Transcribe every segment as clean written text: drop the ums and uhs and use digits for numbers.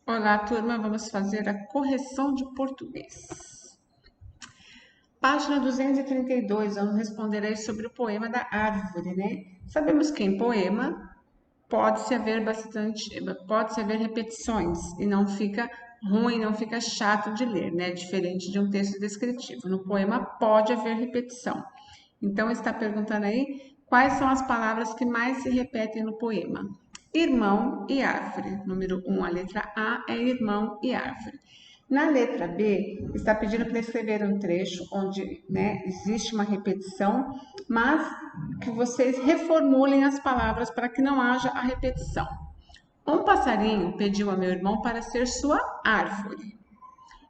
Olá, turma, vamos fazer a correção de português. Página 232, vamos responder aí sobre o poema da árvore, né? Sabemos que em poema pode-se haver repetições e não fica ruim, não fica chato de ler, né? Diferente de um texto descritivo. No poema pode haver repetição. Então está perguntando aí quais são as palavras que mais se repetem no poema. Irmão e árvore. Número 1, a letra A é irmão e árvore. Na letra B, está pedindo para escrever um trecho onde, né, existe uma repetição, mas que vocês reformulem as palavras para que não haja a repetição. Um passarinho pediu a meu irmão para ser sua árvore.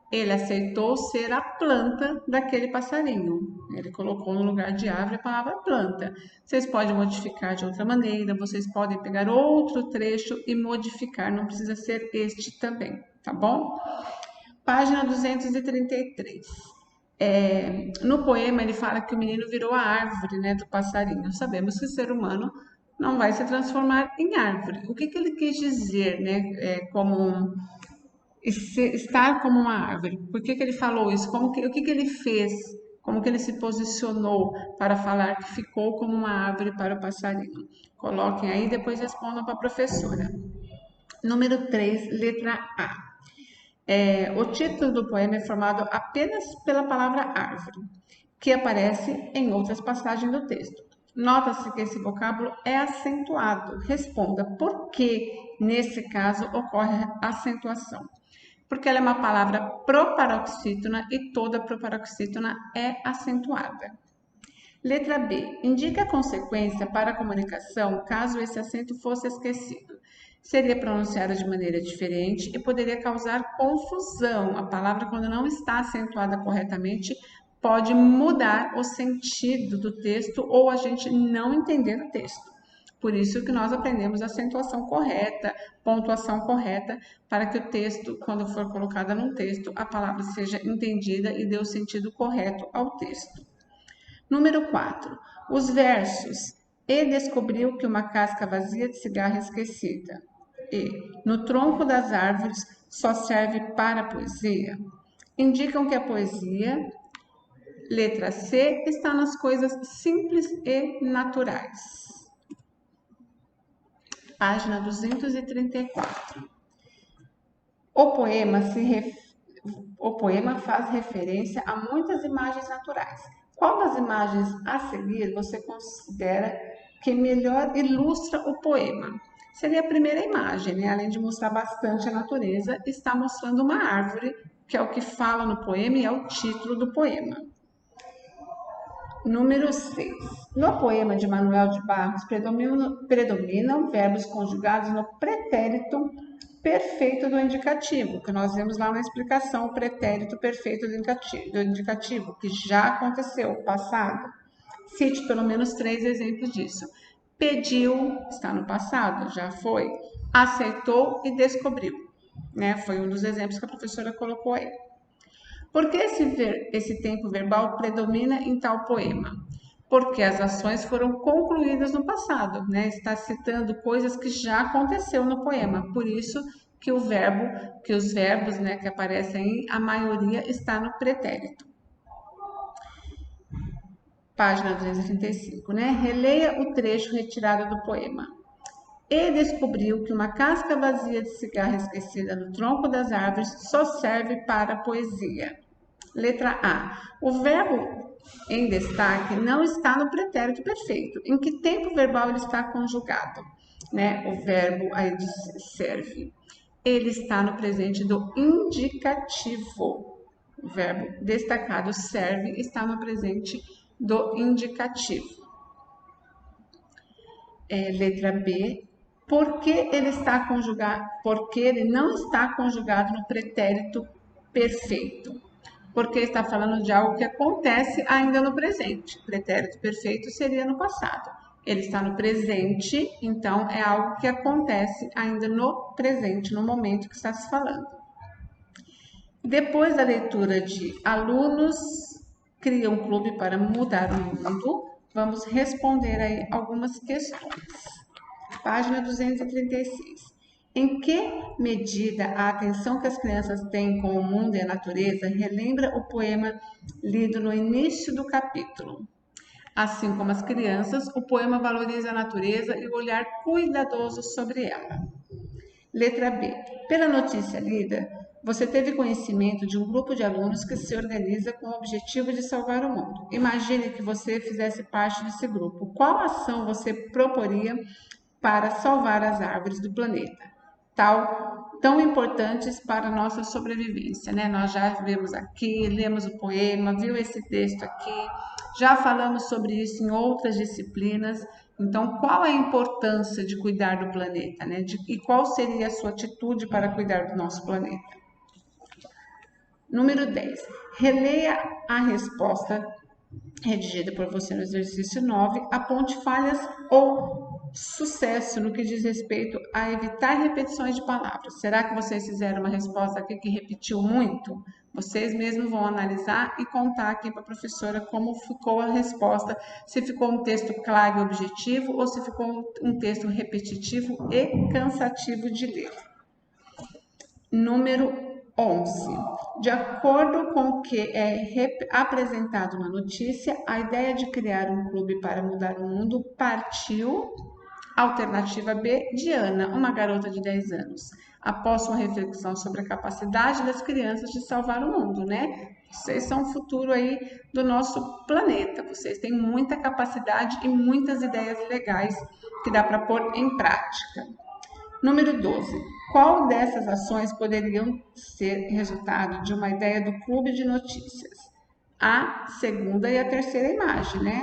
Ele aceitou ser a planta daquele passarinho. Ele colocou no lugar de árvore a palavra planta. Vocês podem modificar de outra maneira, vocês podem pegar outro trecho e modificar, não precisa ser este também, tá bom? Página 233. No poema ele fala que o menino virou a árvore, né, do passarinho. Sabemos que o ser humano não vai se transformar em árvore. O que ele quis dizer, né, estar como uma árvore? Por que ele falou isso? O que ele fez? Como que ele se posicionou para falar que ficou como uma árvore para o passarinho? Coloquem aí, depois respondam para a professora. Número 3, letra A. O título do poema é formado apenas pela palavra árvore, que aparece em outras passagens do texto. Nota-se que esse vocábulo é acentuado. Responda por que, nesse caso, ocorre a acentuação. Porque ela é uma palavra proparoxítona e toda proparoxítona é acentuada. Letra B. Indica a consequência para a comunicação caso esse acento fosse esquecido. Seria pronunciada de maneira diferente e poderia causar confusão. A palavra, quando não está acentuada corretamente, pode mudar o sentido do texto ou a gente não entender o texto. Por isso que nós aprendemos a acentuação correta, pontuação correta, para que o texto, quando for colocada num texto, a palavra seja entendida e dê o sentido correto ao texto. Número 4. Os versos. E descobriu que uma casca vazia de cigarro esquecida. E no tronco das árvores só serve para a poesia. Indicam que a poesia, letra C, está nas coisas simples e naturais. Página 234. O poema faz referência a muitas imagens naturais. Qual das imagens a seguir você considera que melhor ilustra o poema? Seria a primeira imagem, né? Além de mostrar bastante a natureza, está mostrando uma árvore, que é o que fala no poema e é o título do poema. Número 6. No poema de Manuel de Barros, predominam verbos conjugados no pretérito perfeito do indicativo, que nós vemos lá na explicação, o pretérito perfeito do indicativo, que já aconteceu, passado. Cite pelo menos 3 exemplos disso. Pediu, está no passado, já foi. Aceitou e descobriu, né? Foi um dos exemplos que a professora colocou aí. Por que esse tempo verbal predomina em tal poema? Porque as ações foram concluídas no passado, né? Está citando coisas que já aconteceu no poema. Por isso que os verbos, né, que aparecem aí, a maioria está no pretérito. Página 235, né? Releia o trecho retirado do poema. E descobriu que uma casca vazia de cigarro esquecida no tronco das árvores só serve para a poesia. Letra A. O verbo em destaque não está no pretérito perfeito. Em que tempo verbal ele está conjugado? Né? O verbo aí de serve. Ele está no presente do indicativo. O verbo destacado serve está no presente do indicativo. Letra B. Porque ele está conjugado? Porque ele não está conjugado no pretérito perfeito. Porque está falando de algo que acontece ainda no presente. Pretérito perfeito seria no passado. Ele está no presente, então é algo que acontece ainda no presente, no momento que está se falando. Depois da leitura de alunos criam um clube para mudar o mundo, vamos responder aí algumas questões. Página 236. Em que medida a atenção que as crianças têm com o mundo e a natureza relembra o poema lido no início do capítulo? Assim como as crianças, o poema valoriza a natureza e o olhar cuidadoso sobre ela. Letra B. Pela notícia lida, você teve conhecimento de um grupo de alunos que se organiza com o objetivo de salvar o mundo. Imagine que você fizesse parte desse grupo. Qual ação você proporia para salvar as árvores do planeta, tão importantes para a nossa sobrevivência, né? Nós já vimos aqui, lemos o poema, viu esse texto aqui, já falamos sobre isso em outras disciplinas. Então, qual é a importância de cuidar do planeta, né? E qual seria a sua atitude para cuidar do nosso planeta? Número 10. Releia a resposta redigida por você no exercício 9, aponte falhas ou sucesso no que diz respeito a evitar repetições de palavras. Será que vocês fizeram uma resposta aqui que repetiu muito? Vocês mesmos vão analisar e contar aqui para a professora como ficou a resposta, se ficou um texto claro e objetivo ou se ficou um texto repetitivo e cansativo de ler. Número 11. De acordo com o que é apresentado na notícia, a ideia de criar um clube para mudar o mundo partiu, alternativa B, de Ana, uma garota de 10 anos, após uma reflexão sobre a capacidade das crianças de salvar o mundo, né? Vocês são o futuro aí do nosso planeta, vocês têm muita capacidade e muitas ideias legais que dá para pôr em prática. Número 12. Qual dessas ações poderiam ser resultado de uma ideia do clube de notícias? A segunda e a terceira imagem, né?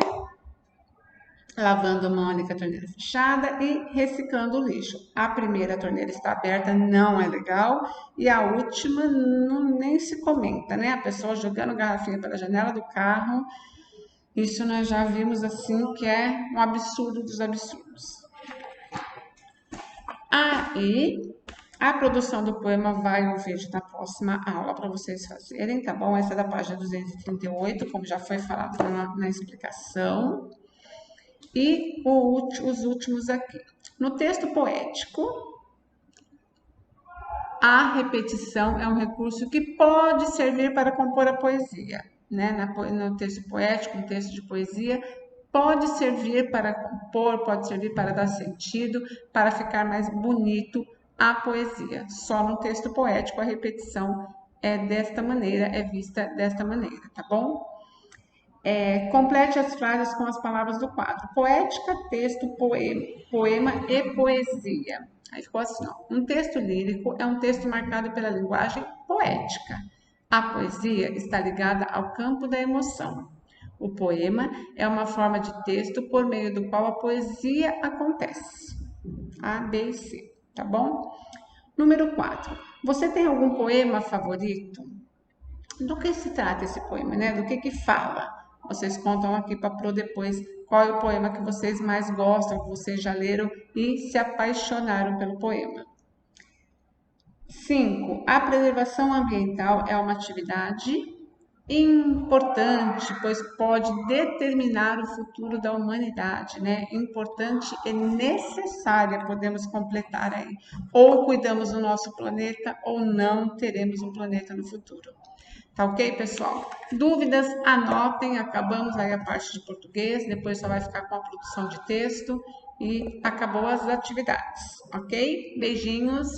Lavando a mão ali com a torneira fechada e reciclando o lixo. A primeira, a torneira está aberta, não é legal. E a última, nem se comenta, né? A pessoa jogando garrafinha pela janela do carro. Isso nós já vimos assim que é um absurdo dos absurdos. Aí, a produção do poema vai no vídeo da próxima aula para vocês fazerem, tá bom? Essa é da página 238, como já foi falado na explicação. E os últimos aqui. No texto poético, a repetição é um recurso que pode servir para compor a poesia, né? No texto poético, no texto de poesia, pode servir para compor, pode servir para dar sentido, para ficar mais bonito a poesia. Só no texto poético a repetição é desta maneira, é vista desta maneira, tá bom? Complete as frases com as palavras do quadro. Poética, texto, poema e poesia. Aí ficou assim, ó. Um texto lírico é um texto marcado pela linguagem poética. A poesia está ligada ao campo da emoção. O poema é uma forma de texto por meio do qual a poesia acontece. A, B e C, tá bom? Número 4. Você tem algum poema favorito? Do que se trata esse poema, né? Do que fala? Vocês contam aqui para Pro depois qual é o poema que vocês mais gostam, que vocês já leram e se apaixonaram pelo poema. 5. A preservação ambiental é uma atividade importante, pois pode determinar o futuro da humanidade, né? Importante e necessária, podemos completar aí. Ou cuidamos do nosso planeta ou não teremos um planeta no futuro. Tá ok, pessoal? Dúvidas, anotem, acabamos aí a parte de português, depois só vai ficar com a produção de texto e acabou as atividades, ok? Beijinhos.